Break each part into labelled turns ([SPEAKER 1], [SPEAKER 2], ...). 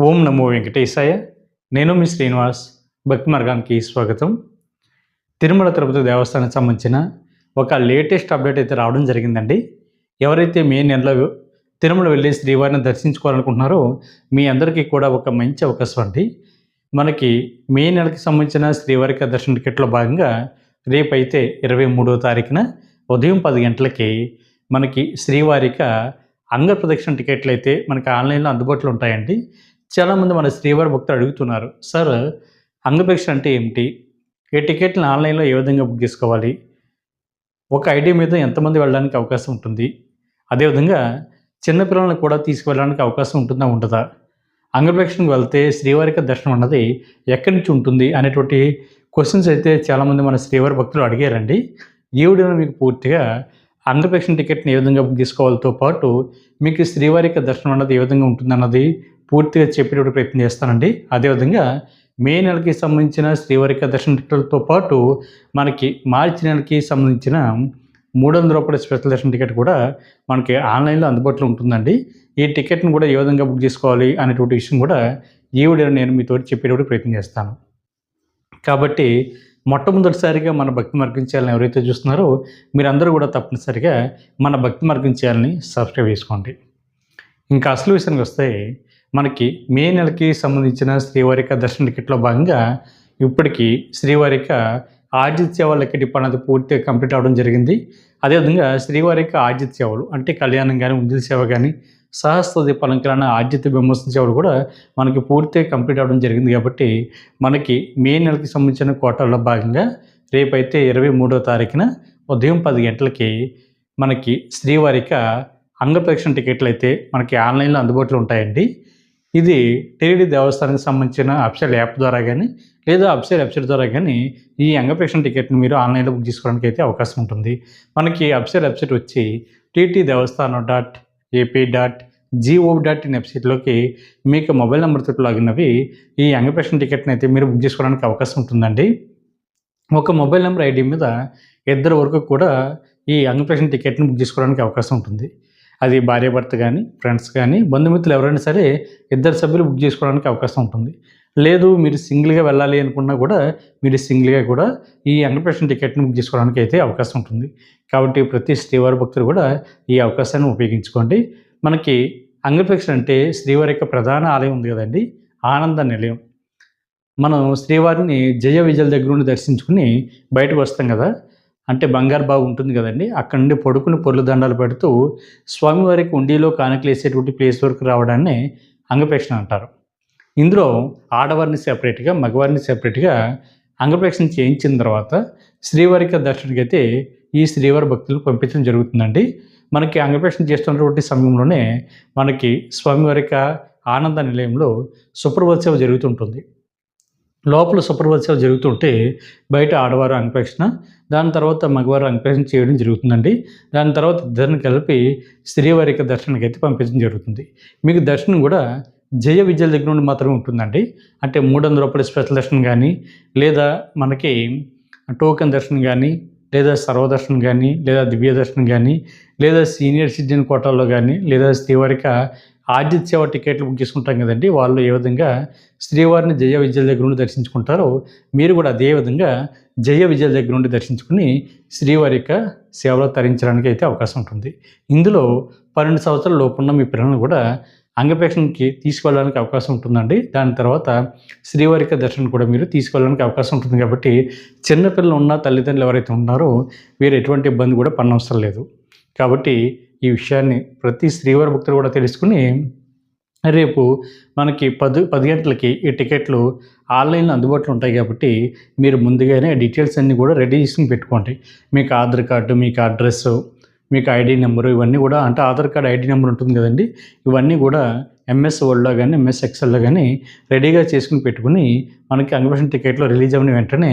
[SPEAKER 1] ఓం నమో వెంకటేశాయ. నేను మీ శ్రీనివాస్. భక్తి మార్గానికి స్వాగతం. తిరుమల తిరుపతి దేవస్థానానికి సంబంధించిన ఒక లేటెస్ట్ అప్డేట్ అయితే రావడం జరిగిందండి. ఎవరైతే మే నెలలో తిరుమల వెళ్ళి శ్రీవారిని దర్శించుకోవాలనుకుంటున్నారో మీ అందరికీ కూడా ఒక మంచి అవకాశం అండి. మనకి మే నెలకి సంబంధించిన శ్రీవారికి దర్శన టికెట్లో భాగంగా రేపైతే 23వ తారీఖున ఉదయం 10 గంటలకి మనకి శ్రీవారిక అంగ ప్రదక్షిణ టికెట్లు అయితే మనకి ఆన్లైన్లో అందుబాటులో ఉంటాయండి. చాలామంది మన శ్రీవారి భక్తులు అడుగుతున్నారు, సార్ అంగప్రదక్షిణ అంటే ఏమిటి? ఈ టికెట్లను ఆన్లైన్లో ఏ విధంగా బుక్ చేసుకోవాలి? ఒక ఐడి మీద ఎంతమంది వెళ్ళడానికి అవకాశం ఉంటుంది? అదేవిధంగా చిన్నపిల్లలను కూడా తీసుకువెళ్ళడానికి అవకాశం ఉంటుందా ఉండదా? అంగప్రదక్షిణకు వెళ్తే శ్రీవారికి దర్శనం అన్నది ఎక్కడి నుంచి ఉంటుంది అనేటువంటి క్వశ్చన్స్ అయితే చాలామంది మన శ్రీవారి భక్తులు అడిగారండి. ఈ వీడియోలో మీకు పూర్తిగా అంగప్రదక్షిణ టికెట్ని ఏ విధంగా బుక్ చేసుకోవాలతో పాటు మీకు శ్రీవారికి దర్శనం అన్నది ఏ విధంగా ఉంటుందన్నది పూర్తిగా చెప్పేటువంటి ప్రయత్నం చేస్తానండి. అదేవిధంగా మే నెలకి సంబంధించిన శ్రీవారిక దర్శన టికెట్లతో పాటు మనకి మార్చి నెలకి సంబంధించిన 300 రూపాయల స్పెషల్ దర్శన టికెట్ కూడా మనకి ఆన్లైన్లో అందుబాటులో ఉంటుందండి. ఈ టికెట్ని కూడా ఏ విధంగా బుక్ చేసుకోవాలి అనేటువంటి విషయం కూడా ఈ వీడియోలో నేను మీతో చెప్పేటువంటి ప్రయత్నం చేస్తాను. కాబట్టి మొట్టమొదటిసారిగా మన భక్తి మార్గం ఛానల్ని ఎవరైతే చూస్తున్నారో మీరందరూ కూడా తప్పనిసరిగా మన భక్తి మార్గం ఛానల్ని సబ్స్క్రైబ్ చేసుకోండి. ఇంకా అసలు విషయానికి వస్తే మనకి మే నెలకి సంబంధించిన శ్రీవారిక దర్శన టికెట్లో భాగంగా ఇప్పటికీ శ్రీవారిక ఆర్జిత సేవల లెక్కటిప్ అనేది పూర్తిగా కంప్లీట్ అవ్వడం జరిగింది. అదేవిధంగా శ్రీవారిక ఆర్జిత సేవలు అంటే కళ్యాణం కానీ, ఉంజల సేవ కానీ, సహస్ర దీపాలంకరణ, ఆర్జిత బింబోత్సవ సేవలు కూడా మనకి పూర్తిగా కంప్లీట్ అవ్వడం జరిగింది. కాబట్టి మనకి మే నెలకి సంబంధించిన కోటాల్లో భాగంగా రేపైతే 23వ తారీఖున ఉదయం 10 గంటలకి మనకి శ్రీవారిక అంగప్రదక్షిణ టికెట్లు అయితే మనకి ఆన్లైన్లో అందుబాటులో ఉంటాయండి. ఇది టీటీడీ దేవస్థానానికి సంబంధించిన అఫీషియల్ యాప్ ద్వారా కానీ లేదా అఫీషియల్ వెబ్సైట్ ద్వారా కానీ ఈ అంగప్రదక్షిణ టికెట్ని మీరు ఆన్లైన్లో బుక్ చేసుకోవడానికి అయితే అవకాశం ఉంటుంది. మనకి అఫీషియల్ వెబ్సైట్ వచ్చి ttdevaస్థానం.ap.gov.in వెబ్సైట్లోకి మీకు మొబైల్ నెంబర్తో లాగిన్ అవి ఈ అంగప్రదక్షిణ టికెట్ని అయితే మీరు బుక్ చేసుకోవడానికి అవకాశం ఉంటుందండి. ఒక మొబైల్ నెంబర్ ఐడి మీద ఇద్దరు వరకు కూడా ఈ అంగప్రదక్షిణ టికెట్ని బుక్ చేసుకోవడానికి అవకాశం ఉంటుంది. అది భార్యాభర్త కానీ, ఫ్రెండ్స్ కానీ, బంధుమిత్రులు ఎవరైనా సరే ఇద్దరు సభ్యులు బుక్ చేసుకోవడానికి అవకాశం ఉంటుంది. లేదు మీరు సింగిల్గా వెళ్ళాలి అనుకున్నా కూడా మీరు సింగిల్గా కూడా ఈ అంగప్రదక్షిణ టికెట్ని బుక్ చేసుకోవడానికి అయితే అవకాశం ఉంటుంది. కాబట్టి ప్రతి శ్రీవారి భక్తులు కూడా ఈ అవకాశాన్ని ఉపయోగించుకోండి. మనకి అంగప్రదక్షిణ అంటే శ్రీవారి యొక్క ప్రధాన ఆలయం ఉంది కదండి, ఆనంద నిలయం. మనం శ్రీవారిని జయ విజయల దగ్గర నుండి దర్శించుకుని బయటకు వస్తాం కదా, అంటే బంగారు బాగు ఉంటుంది కదండి, అక్కడ నుండి పడుకుని పొర్లు దండాలు పెడుతూ స్వామివారికి ఉండిలో కానుకలు వేసేటువంటి ప్లేస్ వరకు రావడాన్ని అంగప్రదక్షిణ అంటారు. ఇందులో ఆడవారిని సెపరేట్గా, మగవారిని సెపరేట్గా అంగప్రదక్షిణ చేయించిన తర్వాత శ్రీవారిక దర్శనానికి అయితే ఈ శ్రీవారి భక్తులు పంపించడం జరుగుతుందండి. మనకి అంగప్రదక్షిణ చేస్తున్నటువంటి సమయంలోనే మనకి స్వామివారిక ఆనంద నిలయంలో సుప్రభోత్సవ జరుగుతుంటుంది. లోపల సుప్రభోత్సవ జరుగుతుంటే బయట ఆడవారు అంగప్రదక్షిణ, దాని తర్వాత మగవారు అంగప్రదక్షిణ చేయడం జరుగుతుందండి. దాని తర్వాత ఇద్దరిని కలిపి శ్రీవారిక దర్శనానికి అయితే పంపించడం జరుగుతుంది. మీకు దర్శనం కూడా జయ విజయల దగ్గర నుండి మాత్రమే ఉంటుందండి. అంటే 300 రూపాయల స్పెషల్ దర్శనం కానీ, లేదా మనకి టోకెన్ దర్శనం కానీ, లేదా సర్వదర్శనం కానీ, లేదా దివ్య దర్శనం కానీ, లేదా సీనియర్ సిటిజన్ కోటాల్లో కానీ, లేదా శ్రీవారిక ఆర్జిత సేవ టికెట్లు బుక్ చేసుకుంటాం కదండి, వాళ్ళు ఏ విధంగా శ్రీవారిని జయ విజయల దగ్గర నుండి దర్శించుకుంటారో మీరు కూడా అదే విధంగా జయ విజయల దగ్గర నుండి దర్శించుకుని శ్రీవారిక సేవలో తరించడానికి అయితే అవకాశం ఉంటుంది. ఇందులో 12 సంవత్సరాల లోపున్న మీ పిల్లలను కూడా అంగప్రదక్షిణకి తీసుకెళ్ళడానికి అవకాశం ఉంటుందండి. దాని తర్వాత శ్రీవారిక దర్శనం కూడా మీరు తీసుకెళ్ళడానికి అవకాశం ఉంటుంది. కాబట్టి చిన్నపిల్లలు ఉన్న తల్లిదండ్రులు ఎవరైతే ఉన్నారో వీరు ఎటువంటి ఇబ్బంది కూడా పడనవసరం లేదు. కాబట్టి ఈ విషయాన్ని ప్రతి శ్రీవారి భక్తులు కూడా తెలుసుకుని రేపు మనకి 10 గంటలకి ఈ టికెట్లు ఆన్లైన్లో అందుబాటులో ఉంటాయి. కాబట్టి మీరు ముందుగానే డీటెయిల్స్ అన్నీ కూడా రెడీ చేసుకుని పెట్టుకోండి. మీకు ఆధార్ కార్డు, మీకు అడ్రస్సు, మీకు ఐడి నెంబరు, ఇవన్నీ కూడా అంటే ఆధార్ కార్డు ఐడి నెంబర్ ఉంటుంది కదండి, ఇవన్నీ కూడా ఎంఎస్ వర్డ్లో కానీ, ఎంఎస్ ఎక్సెల్లో కానీ రెడీగా చేసుకుని పెట్టుకుని మనకి అంగప్రదక్షిణ టికెట్లో రిలీజ్ అయిన వెంటనే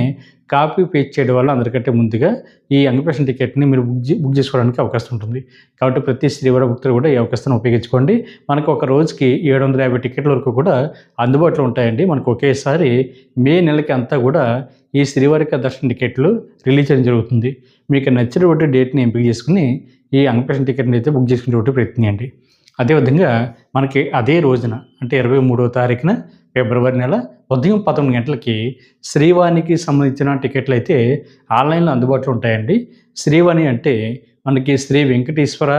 [SPEAKER 1] కాపీ పేస్ట్ చేయడం వల్ల అందరికంటే ముందుగా ఈ అంగప్రదక్షిణ టికెట్ని మీరు బుక్ చేసుకోవడానికి అవకాశం ఉంటుంది. కాబట్టి ప్రతి శ్రీవారి భక్తులు కూడా ఈ అవకాశాన్ని ఉపయోగించుకోండి. మనకు ఒక రోజుకి 750 టికెట్ల వరకు కూడా అందుబాటులో ఉంటాయండి. మనకు ఒకేసారి మే నెలకి అంతా కూడా ఈ శ్రీవారిక దర్శన టికెట్లు రిలీజ్ చేయడం జరుగుతుంది. మీకు నచ్చినటువంటి డేట్ని ఎంపిక చేసుకుని ఈ అంగప్రదక్షిణ టికెట్ని అయితే బుక్ చేసుకునేటువంటి ప్రయత్నించండి. అదేవిధంగా మనకి అదే రోజున అంటే 23వ తారీఖున ఫిబ్రవరి నెల ఉదయం 11 గంటలకి శ్రీవాణికి సంబంధించిన టికెట్లయితే ఆన్‌లైన్‌లో అందుబాటులో ఉంటాయండి. శ్రీవాణి అంటే మనకి శ్రీ వెంకటేశ్వర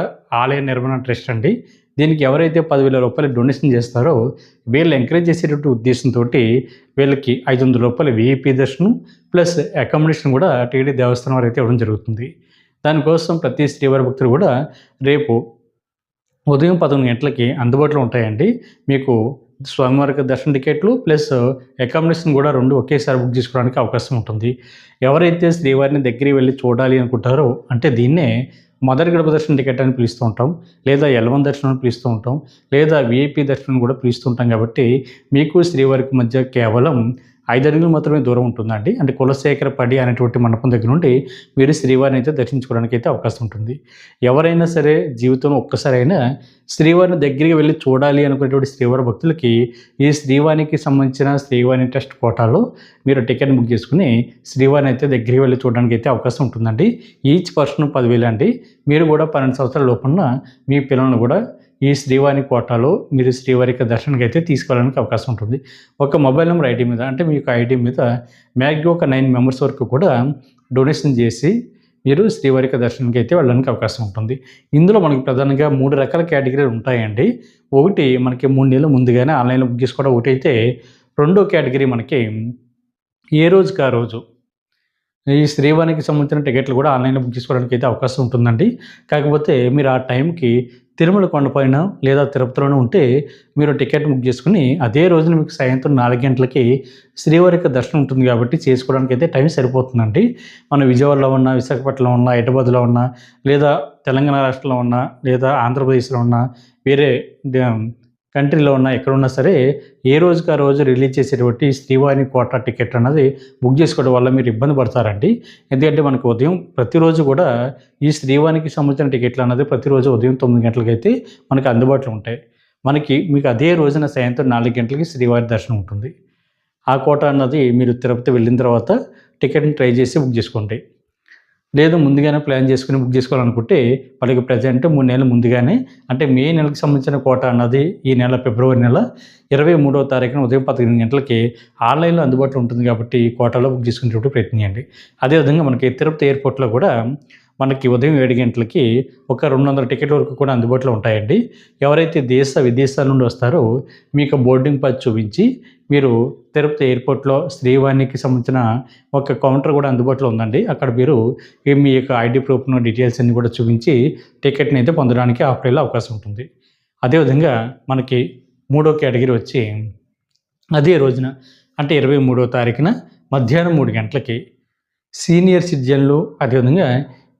[SPEAKER 1] ఆలయ నిర్మాణ ట్రస్ట్ అండి. దీనికి ఎవరైతే రూ. 10,000 డొనేషన్ చేస్తారో వీళ్ళు ఎంకరేజ్ చేసేటటువంటి ఉద్దేశంతోటి వీళ్ళకి రూ. 500 వీఐపీ దర్శనం ప్లస్ అకామిడేషన్ కూడా టీటీడీ దేవస్థానం వారైతే ఇవ్వడం జరుగుతుంది. దానికోసం ప్రతి శ్రీవారి భక్తులు కూడా రేపు ఉదయం 11 గంటలకి అందుబాటులో ఉంటాయండి. మీకు స్వామివారికి దర్శన టికెట్లు ప్లస్ అకామిడేషన్ కూడా 2 ఒకేసారి బుక్ చేసుకోవడానికి అవకాశం ఉంటుంది. ఎవరైతే శ్రీవారిని దగ్గరికి వెళ్లి చూడాలి అనుకుంటారో అంటే దీన్నే మొదటి గడప దర్శన టికెట్ అని పిలుస్తూ ఉంటాం. లేదా L1 దర్శనం అని పిలుస్తూ ఉంటాం. లేదా వీఐపీ దర్శనం కూడా పిలుస్తూ ఉంటాం కాబట్టి మీకు శ్రీవారికి మధ్య కేవలం 5 అడుగులు మాత్రమే దూరం ఉంటుందండి. అంటే కులశేఖర పడి అనేటువంటి మండపం దగ్గర నుండి మీరు శ్రీవారిని అయితే దర్శించుకోవడానికి అయితే అవకాశం ఉంటుంది. ఎవరైనా సరే జీవితంలో ఒక్కసారైనా శ్రీవారిని దగ్గరికి వెళ్ళి చూడాలి అనుకునేటువంటి శ్రీవారి భక్తులకి ఈ శ్రీవారికి సంబంధించిన శ్రీవాణి ట్రస్ట్ కోటాలో మీరు టికెట్ బుక్ చేసుకుని శ్రీవారిని అయితే దగ్గరికి వెళ్ళి చూడడానికి అయితే అవకాశం ఉంటుందండి. ఈచ్ పర్సన్ 10,000 అండి. మీరు కూడా 12 సంవత్సరాల లోపున్న మీ పిల్లలను కూడా ఈ శ్రీవాణి కోటాలో మీరు శ్రీవారికి దర్శనానికి అయితే తీసుకెళ్ళడానికి అవకాశం ఉంటుంది. ఒక మొబైల్ నెంబర్ ఐడి మీద అంటే మీ యొక్క ఐడి మీద మ్యాక్సిమం ఒక 9 మెంబర్స్ వరకు కూడా డొనేషన్ చేసి మీరు శ్రీవారికి దర్శనానికి అయితే వెళ్ళడానికి అవకాశం ఉంటుంది. ఇందులో మనకు ప్రధానంగా 3 రకాల కేటగిరీలు ఉంటాయండి. ఒకటి మనకి 3 నెలల ముందుగానే ఆన్లైన్లో బుక్ చేసుకోవడం ఒకటైతే, రెండో కేటగిరీ మనకి ఏ రోజుకి ఆ రోజు ఈ శ్రీవారికి సంబంధించిన టికెట్లు కూడా ఆన్లైన్లో బుక్ చేసుకోవడానికి అయితే అవకాశం ఉంటుందండి. కాకపోతే మీరు ఆ టైంకి తిరుమల కొండపైన లేదా తిరుపతిలోనే ఉంటే మీరు టికెట్ బుక్ చేసుకుని అదే రోజున మీకు సాయంత్రం 4 గంటలకి శ్రీవారికి దర్శనం ఉంటుంది కాబట్టి చేసుకోవడానికి అయితే టైం సరిపోతుందండి. మన విజయవాడలో ఉన్న, విశాఖపట్నంలో ఉన్న, హైదరాబాద్లో ఉన్న, లేదా తెలంగాణ రాష్ట్రంలో ఉన్న, లేదా ఆంధ్రప్రదేశ్లో ఉన్న, వేరే కంట్రీలో ఉన్న ఎక్కడున్నా సరే ఏ రోజుకి ఆ రోజు రిలీజ్ చేసేటువంటి శ్రీవారి కోటా టికెట్ అన్నది బుక్ చేసుకోవడం వల్ల మీరు ఇబ్బంది పడతారండి. ఎందుకంటే మనకు ఉదయం ప్రతిరోజు కూడా ఈ శ్రీవారికి సంబంధించిన టికెట్లు అన్నది ప్రతిరోజు ఉదయం 9 గంటలకైతే మనకు అందుబాటులో ఉంటాయి. మీకు అదే రోజున సాయంత్రం 4 గంటలకి శ్రీవారి దర్శనం ఉంటుంది. ఆ కోటా అన్నది మీరు తిరుపతి వెళ్ళిన తర్వాత టికెట్ని ట్రై చేసి బుక్ చేసుకోండి. లేదు ముందుగానే ప్లాన్ చేసుకుని బుక్ చేసుకోవాలనుకుంటే వాళ్ళకి ప్రెజెంట్ 3 నెలలు ముందుగానే అంటే మే నెలకు సంబంధించిన కోటా అన్నది ఈ నెల ఫిబ్రవరి నెల 23వ తారీఖున ఉదయం 18 గంటలకి ఆన్లైన్లో అందుబాటులో ఉంటుంది కాబట్టి కోటాలో బుక్ చేసుకునేటప్పుడు ప్రయత్నించండి. అదేవిధంగా మనకి తిరుపతి ఎయిర్పోర్ట్లో కూడా మనకి ఉదయం 7 గంటలకి ఒక 200 టికెట్ల వరకు కూడా అందుబాటులో ఉంటాయండి. ఎవరైతే దేశ విదేశాల నుండి వస్తారో మీకు బోర్డింగ్ పాస్ చూపించి మీరు తిరుపతి ఎయిర్పోర్ట్లో శ్రీవారికి సంబంధించిన ఒక కౌంటర్ కూడా అందుబాటులో ఉందండి. అక్కడ మీరు మీ యొక్క ఐడి ప్రూఫ్ను డీటెయిల్స్ అన్నీ కూడా చూపించి టికెట్ని అయితే పొందడానికి ఆఫ్లైన్లో అవకాశం ఉంటుంది. అదేవిధంగా మనకి మూడో కేటగిరీ వచ్చి అదే రోజున అంటే 23వ తారీఖున మధ్యాహ్నం 3 గంటలకి సీనియర్ సిటిజన్లు అదేవిధంగా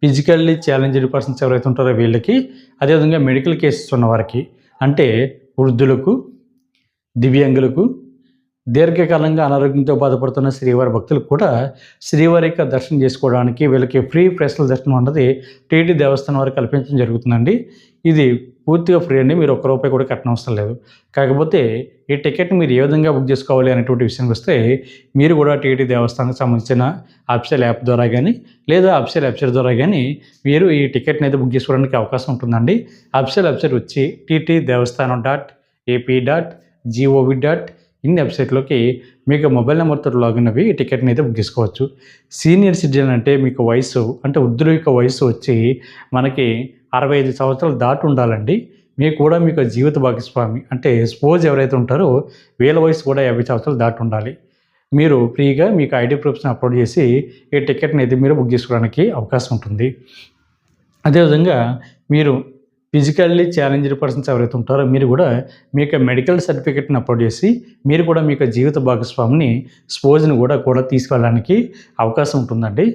[SPEAKER 1] ఫిజికల్లీ ఛాలెంజ్డ్ పర్సన్స్ ఎవరైతే ఉంటారో వీళ్ళకి, అదేవిధంగా మెడికల్ కేసెస్ ఉన్నవారికి అంటే వృద్ధులకు, దివ్యాంగులకు, దీర్ఘకాలంగా అనారోగ్యంతో బాధపడుతున్న శ్రీవారి భక్తులకు కూడా శ్రీవారి యొక్క దర్శనం చేసుకోవడానికి వీళ్ళకి ఫ్రీ పర్సనల్ దర్శనం అన్నది టీటీడీ దేవస్థానం వారికి కల్పించడం జరుగుతుందండి. ఇది పూర్తిగా ఫ్రీ అండి. మీరు ₹1 కూడా కట్టనవసరం లేదు. కాకపోతే ఈ టికెట్ని మీరు ఏ విధంగా బుక్ చేసుకోవాలి అనేటువంటి విషయానికి వస్తే మీరు కూడా టీటీడీ దేవస్థానానికి సంబంధించిన అఫీషియల్ యాప్ ద్వారా కానీ లేదా అఫీషియల్ వెబ్సైట్ ద్వారా కానీ మీరు ఈ టికెట్ని అయితే బుక్ చేసుకోవడానికి అవకాశం ఉంటుందండి. అఫీషియల్ వెబ్సైట్ వచ్చి ttdevastanam.ap.gov.in వెబ్సైట్లోకి మీకు మొబైల్ నెంబర్తో లాగిన్ అవి ఈ టికెట్ని అయితే బుక్ చేసుకోవచ్చు. సీనియర్ సిటిజన్ అంటే మీకు వయసు అంటే వృద్ధుల యొక్క వయసు వచ్చి మనకి 65 సంవత్సరాలు దాటి ఉండాలండి. మీకు కూడా మీకు జీవిత భాగస్వామి అంటే స్పోజ్ ఎవరైతే ఉంటారో వీళ్ళ వయసు కూడా 50 సంవత్సరాలు దాటి ఉండాలి. మీరు ఫ్రీగా మీకు ఐడి ప్రూఫ్స్ని అప్లోడ్ చేసి ఈ టికెట్ని అయితే మీరు బుక్ చేసుకోవడానికి అవకాశం ఉంటుంది. అదేవిధంగా మీరు ఫిజికల్లీ ఛాలెంజ్డ్ పర్సన్స్ ఎవరైతే ఉంటారో మీరు కూడా మీ యొక్క మెడికల్ సర్టిఫికేట్ని అప్లోడ్ చేసి మీరు కూడా మీ యొక్క జీవిత భాగస్వామిని స్పోజ్ని కూడా తీసుకెళ్ళడానికి అవకాశం ఉంటుందండి.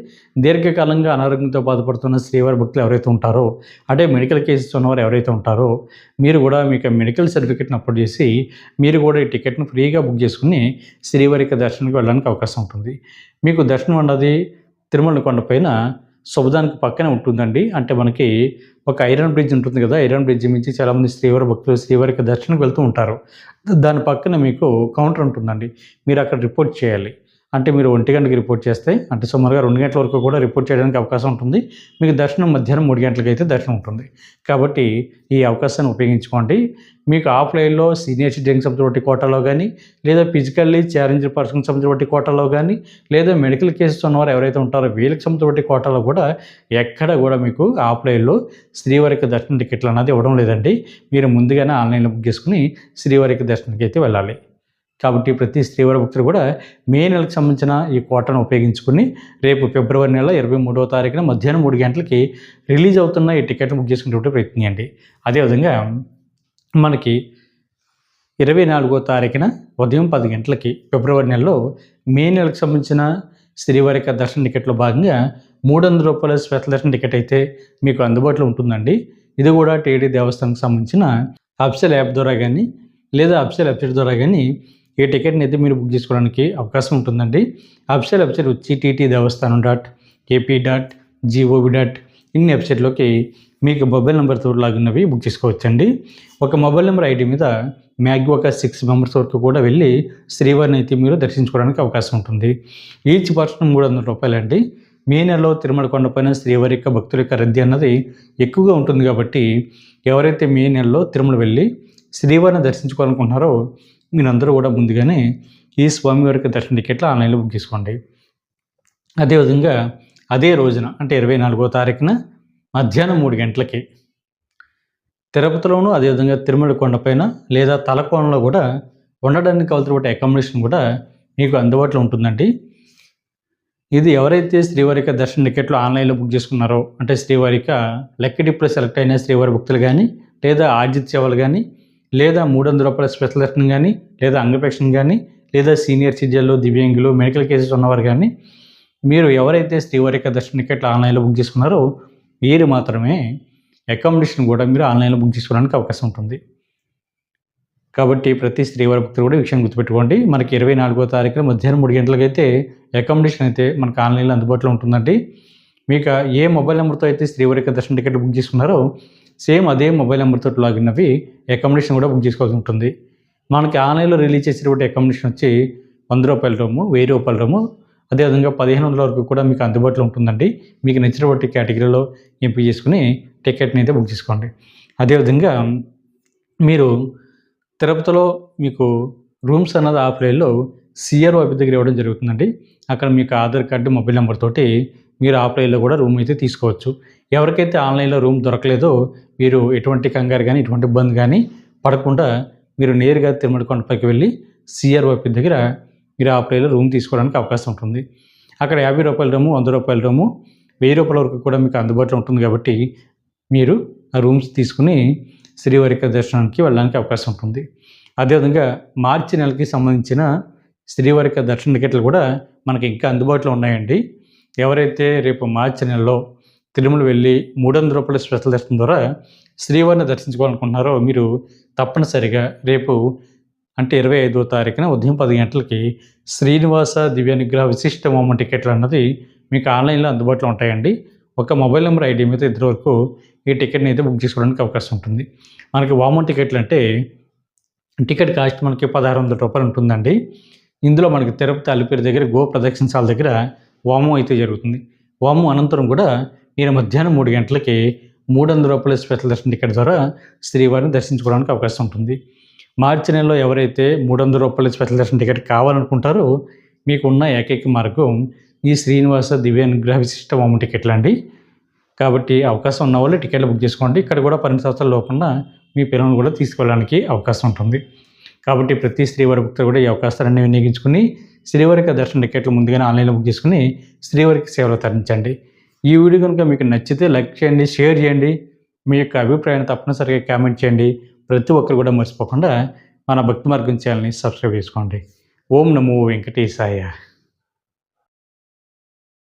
[SPEAKER 1] దీర్ఘకాలంగా అనారోగ్యంతో బాధపడుతున్న శ్రీవారి భక్తులు ఎవరైతే ఉంటారో అంటే మెడికల్ కేసెస్ ఉన్నవారు ఎవరైతే ఉంటారో మీరు కూడా మీ యొక్క మెడికల్ సర్టిఫికేట్ని అప్లోడ్ చేసి మీరు కూడా ఈ టికెట్ని ఫ్రీగా బుక్ చేసుకుని శ్రీవారి యొక్క దర్శనానికి వెళ్ళడానికి అవకాశం ఉంటుంది. మీకు దర్శనం అన్నది తిరుమల కొండపైన శుభదానికి పక్కనే ఉంటుందండి. అంటే మనకి ఒక ఐరన్ బ్రిడ్జ్ ఉంటుంది కదా, ఐరన్ బ్రిడ్జ్ నుంచి చాలామంది శ్రీవారి భక్తులు శ్రీవారికి దర్శనానికి వెళ్తూ ఉంటారు. దాని పక్కన మీకు కౌంటర్ ఉంటుందండి. మీరు అక్కడ రిపోర్ట్ చేయాలి. అంటే మీరు 1 గంటకి రిపోర్ట్ చేస్తే అంటే సుమారుగా 2 గంటల వరకు కూడా రిపోర్ట్ చేయడానికి అవకాశం ఉంటుంది. మీకు దర్శనం మధ్యాహ్నం 3 గంటలకైతే దర్శనం ఉంటుంది. కాబట్టి ఈ అవకాశాన్ని ఉపయోగించుకోండి. మీకు ఆఫ్‌లైన్‌లో సీనియర్ సిటిజన్‌కి సంబంధించిన కోటాలో గానీ, లేదా ఫిజికల్లీ ఛాలెంజ్డ్ పర్సన్‌కి సంబంధించిన కోటాలో గానీ, లేదా మెడికల్ కేసెస్ ఉన్నవారు ఎవరైతే ఉంటారో వీళ్ళకి సంబంధించిన కోటాలో కూడా ఎక్కడ కూడా మీకు ఆఫ్‌లైన్‌లో శ్రీవారికి దర్శనం టికెట్లు అన్నది ఇవ్వడం లేదండి. మీరు ముందుగానే ఆన్‌లైన్‌లో బుక్ చేసుకొని శ్రీవారికి దర్శనానికి అయితే వెళ్ళాలి. కాబట్టి ప్రతి శ్రీవారి భక్తులు కూడా మే నెలకు సంబంధించిన ఈ కోటాను ఉపయోగించుకుని రేపు ఫిబ్రవరి నెల 23వ తారీఖున మధ్యాహ్నం 3 గంటలకి రిలీజ్ అవుతున్న ఈ టికెట్‌లు బుక్ చేసుకునేటువంటి ప్రయత్నించండి. అదేవిధంగా మనకి 24వ తారీఖున ఉదయం 10 గంటలకి ఫిబ్రవరి నెలలో మే నెలకు సంబంధించిన శ్రీవారికి దర్శన టికెట్లో భాగంగా రూ. 300 స్పెషల్ దర్శన టికెట్ అయితే మీకు అందుబాటులో ఉంటుందండి. ఇది కూడా టీటీడీ దేవస్థానంకి సంబంధించిన అఫీషియల్ యాప్ ద్వారా కానీ లేదా అఫీషియల్ వెబ్సైట్ ద్వారా కానీ ఈ టికెట్ని అయితే మీరు బుక్ చేసుకోవడానికి అవకాశం ఉంటుందండి. అఫీషియల్ వెబ్సైట్ వచ్చి tt.ap.gov.in వెబ్సైట్లోకి మీకు మొబైల్ నెంబర్తో లాగిన్ అవి బుక్ చేసుకోవచ్చండి. ఒక మొబైల్ నెంబర్ ఐడి మీద మ్యాక్సిమం ఒక 6 మెంబర్స్ వరకు కూడా వెళ్ళి శ్రీవారిని అయితే మీరు దర్శించుకోవడానికి అవకాశం ఉంటుంది. ఈచ్ పర్సన్ రూ. 300 అండి. మే నెలలో తిరుమల కొండపైన శ్రీవారి యొక్క భక్తుల యొక్క రద్దీ అన్నది ఎక్కువగా ఉంటుంది కాబట్టి ఎవరైతే మే నెలలో తిరుమల వెళ్ళి శ్రీవారిని దర్శించుకోవాలనుకుంటున్నారో మీరందరూ కూడా ముందుగానే ఈ స్వామివారికి దర్శన టికెట్లు ఆన్లైన్లో బుక్ చేసుకోండి. అదేవిధంగా అదే రోజున అంటే 24వ తారీఖున మధ్యాహ్నం 3 గంటలకి తిరుపతిలోను అదేవిధంగా తిరుమల కొండపైన లేదా తలకోనలో కూడా ఉండడానికి కావాల్సిన అకామిడేషన్ కూడా మీకు అందుబాటులో ఉంటుందండి. ఇది ఎవరైతే శ్రీవారిక దర్శన టికెట్లు ఆన్లైన్లో బుక్ చేసుకున్నారో అంటే శ్రీవారిక లక్కీ డిప్లో సెలెక్ట్ అయిన శ్రీవారి భక్తులు కానీ లేదా ఆర్జిత్ సేవలు కానీ లేదా రూ. 300 స్పెషల్ దర్శనం కానీ లేదా అంగప్రక్షణ కానీ లేదా సీనియర్ సిటిజన్లు దివ్యాంగులు మెడికల్ కేసెస్ ఉన్నవారు కానీ మీరు ఎవరైతే శ్రీవారిక దర్శన టికెట్లు ఆన్లైన్లో బుక్ చేసుకున్నారో వీరు మాత్రమే అకామిడేషన్ కూడా మీరు ఆన్లైన్లో బుక్ చేసుకోవడానికి అవకాశం ఉంటుంది. కాబట్టి ప్రతి శ్రీవారి భక్తులు కూడా ఈ విషయం గుర్తుపెట్టుకోండి. మనకి 24వ తారీఖున మధ్యాహ్నం 3 గంటలకైతే అకామిడేషన్ అయితే మనకు ఆన్లైన్లో అందుబాటులో ఉంటుందండి. మీకు ఏ మొబైల్ నెంబర్తో అయితే శ్రీవారిక దర్శన టికెట్ బుక్ చేసుకున్నారో సేమ్ అదే మొబైల్ నెంబర్తో లాగిన్ అవి అకామిడేషన్ కూడా బుక్ చేసుకోవాల్సి ఉంటుంది. మనకి ఆన్లైన్లో రిలీజ్ చేసేటువంటి అకామిడేషన్ వచ్చి రూ. 100 రూము, రూ. 1000 రూము, అదేవిధంగా 1500 వరకు కూడా మీకు అందుబాటులో ఉంటుందండి. మీకు నచ్చినటువంటి కేటగిరీలో ఎంపిక చేసుకుని టికెట్ని అయితే బుక్ చేసుకోండి. అదేవిధంగా మీరు తిరుపతిలో మీకు రూమ్స్ అన్నది ఆఫ్లైన్లో సిఆర్ఓ ఆఫీస్ దగ్గర ఇవ్వడం జరుగుతుందండి. అక్కడ మీకు ఆధార్ కార్డు మొబైల్ నెంబర్ తోటి మీరు ఆఫ్లైన్లో కూడా రూమ్ అయితే తీసుకోవచ్చు. ఎవరికైతే ఆన్లైన్లో రూమ్ దొరకలేదో మీరు ఎటువంటి కంగారు కానీ ఎటువంటి ఇబ్బంది కానీ పడకుండా మీరు నేరుగా తిరుమల కొండపైకి వెళ్ళి సిఆర్ఓ ఆఫీస్ దగ్గర మీరు ఆఫ్లైన్లో రూమ్ తీసుకోవడానికి అవకాశం ఉంటుంది. అక్కడ రూ. 50 రూము, రూ. 100 రూము, రూ. 1000 వరకు కూడా మీకు అందుబాటులో ఉంటుంది కాబట్టి మీరు ఆ రూమ్స్ తీసుకుని శ్రీవారిక దర్శనానికి వెళ్ళడానికి అవకాశం ఉంటుంది. అదేవిధంగా మార్చి నెలకి సంబంధించిన శ్రీవారిక దర్శన టికెట్లు కూడా మనకి ఇంకా అందుబాటులో ఉన్నాయండి. ఎవరైతే రేపు మార్చి నెలలో తిరుమల వెళ్ళి రూ. 300 స్పెషల్ దర్శనం ద్వారా శ్రీవారిని దర్శించుకోవాలనుకుంటున్నారో మీరు తప్పనిసరిగా రేపు అంటే 25వ తారీఖున ఉదయం 10 గంటలకి శ్రీనివాస దివ్యానుగ్రహ విశిష్ట హోమం టికెట్లు అన్నది మీకు ఆన్లైన్లో అందుబాటులో ఉంటాయండి. ఒక మొబైల్ నెంబర్ ఐడి మీద ఇద్దరు వరకు ఈ టికెట్ని అయితే బుక్ చేసుకోవడానికి అవకాశం ఉంటుంది. మనకి వామన్ టికెట్లు అంటే టికెట్ కాస్ట్ మనకి రూ. 1600 ఉంటుందండి. ఇందులో మనకి తిరుపతి అలిపిరి దగ్గర గో ప్రదక్షిణశాల దగ్గర వామం అయితే జరుగుతుంది. వామం అనంతరం కూడా మీరు మధ్యాహ్నం 3 గంటలకి రూ. 300 స్పెషల్ దర్శన టికెట్ ద్వారా శ్రీవారిని దర్శించుకోవడానికి అవకాశం ఉంటుంది. మార్చి నెలలో ఎవరైతే రూ. 300 స్పెషల్ దర్శన టికెట్ కావాలనుకుంటారో మీకు ఉన్న ఏకైక మార్గం ఈ శ్రీనివాస దివ్యానుగ్రహ విశిష్ట హోమం టికెట్లు అండి. కాబట్టి అవకాశం ఉన్న వాళ్ళు టికెట్లు బుక్ చేసుకోండి. ఇక్కడ కూడా 12 సంవత్సరాల లోపల మీ పిల్లలను కూడా తీసుకెళ్ళడానికి అవకాశం ఉంటుంది. కాబట్టి ప్రతి శ్రీవారి భక్తులు కూడా ఈ అవకాశాలన్నీ వినియోగించుకుని శ్రీవారికి దర్శన టికెట్లు ముందుగానే ఆన్లైన్లో బుక్ చేసుకుని శ్రీవారికి సేవలు తరించండి. ఈ వీడియో కనుక మీకు నచ్చితే లైక్ చేయండి, షేర్ చేయండి, మీ యొక్క అభిప్రాయాన్ని తప్పనిసరిగా కామెంట్ చేయండి. ప్రతి ఒక్కరు కూడా మర్చిపోకుండా మన భక్తి మార్గం ఛానల్ని సబ్స్క్రైబ్ చేసుకోండి. ఓం నమో వెంకటేశాయ.